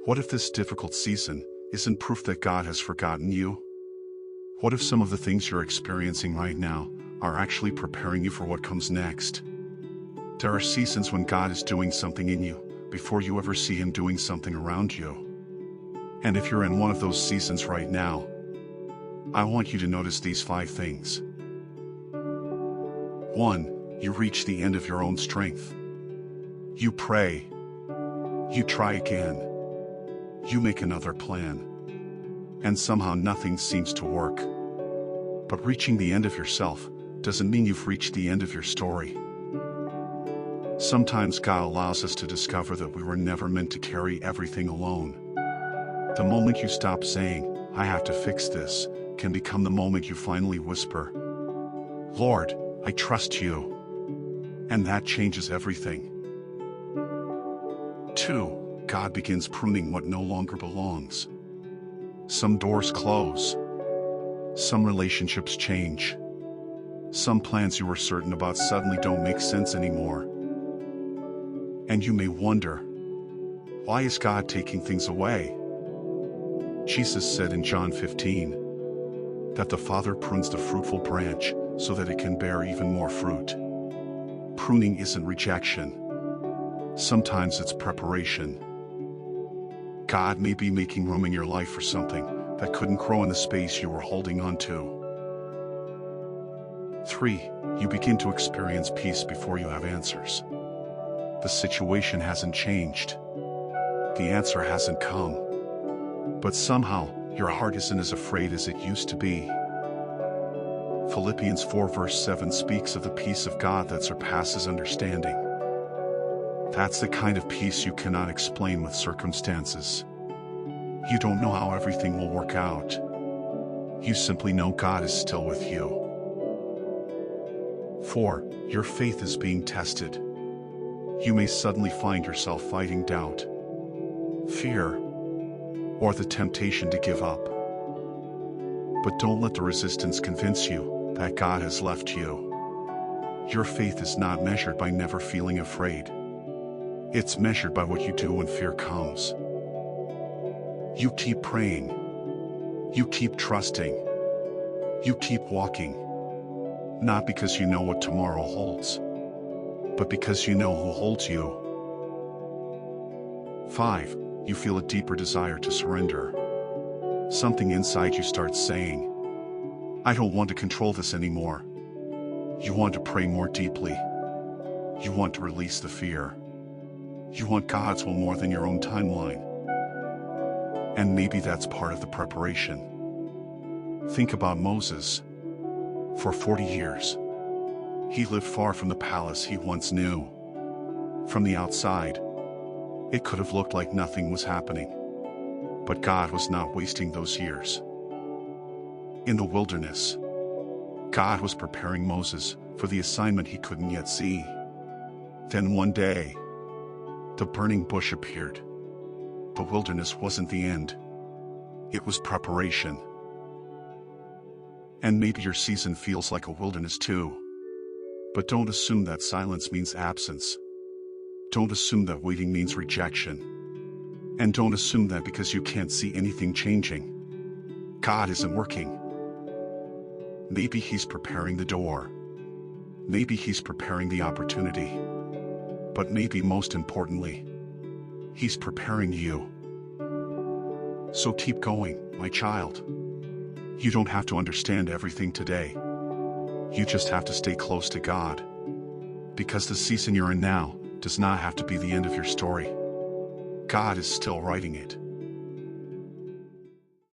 What if this difficult season isn't proof that God has forgotten you? What if some of the things you're experiencing right now are actually preparing you for what comes next? There are seasons when God is doing something in you before you ever see Him doing something around you. And if you're in one of those seasons right now, I want you to notice these 5 things. 1. You reach the end of your own strength. You pray. You try again. You make another plan. And somehow nothing seems to work. But reaching the end of yourself doesn't mean you've reached the end of your story. Sometimes God allows us to discover that we were never meant to carry everything alone. The moment you stop saying, "I have to fix this," can become the moment you finally whisper, "Lord, I trust you." And that changes everything. 2. God begins pruning what no longer belongs. Some doors close. Some relationships change. Some plans you were certain about suddenly don't make sense anymore. And you may wonder, why is God taking things away? Jesus said in John 15 that the Father prunes the fruitful branch so that it can bear even more fruit. Pruning isn't rejection. Sometimes it's preparation. God may be making room in your life for something that couldn't grow in the space you were holding on to. 3. You begin to experience peace before you have answers. The situation hasn't changed. The answer hasn't come. But somehow, your heart isn't as afraid as it used to be. Philippians 4 verse 7 speaks of the peace of God that surpasses understanding. That's the kind of peace you cannot explain with circumstances. You don't know how everything will work out. You simply know God is still with you. 4. Your faith is being tested. You may suddenly find yourself fighting doubt, fear, or the temptation to give up. But don't let the resistance convince you that God has left you. Your faith is not measured by never feeling afraid. It's measured by what you do when fear comes. You keep praying. You keep trusting. You keep walking. Not because you know what tomorrow holds, but because you know who holds you. 5. You feel a deeper desire to surrender. Something inside you starts saying, "I don't want to control this anymore." You want to pray more deeply. You want to release the fear. You want God's will more than your own timeline. And maybe that's part of the preparation. Think about Moses. For 40 years, he lived far from the palace he once knew. From the outside, it could have looked like nothing was happening. But God was not wasting those years. In the wilderness, God was preparing Moses for the assignment he couldn't yet see. Then one day, the burning bush appeared. The wilderness wasn't the end. It was preparation. And maybe your season feels like a wilderness too. But don't assume that silence means absence. Don't assume that waiting means rejection. And don't assume that because you can't see anything changing, God isn't working. Maybe He's preparing the door. Maybe He's preparing the opportunity. But maybe most importantly, He's preparing you. So keep going, my child. You don't have to understand everything today. You just have to stay close to God. Because the season you're in now does not have to be the end of your story. God is still writing it.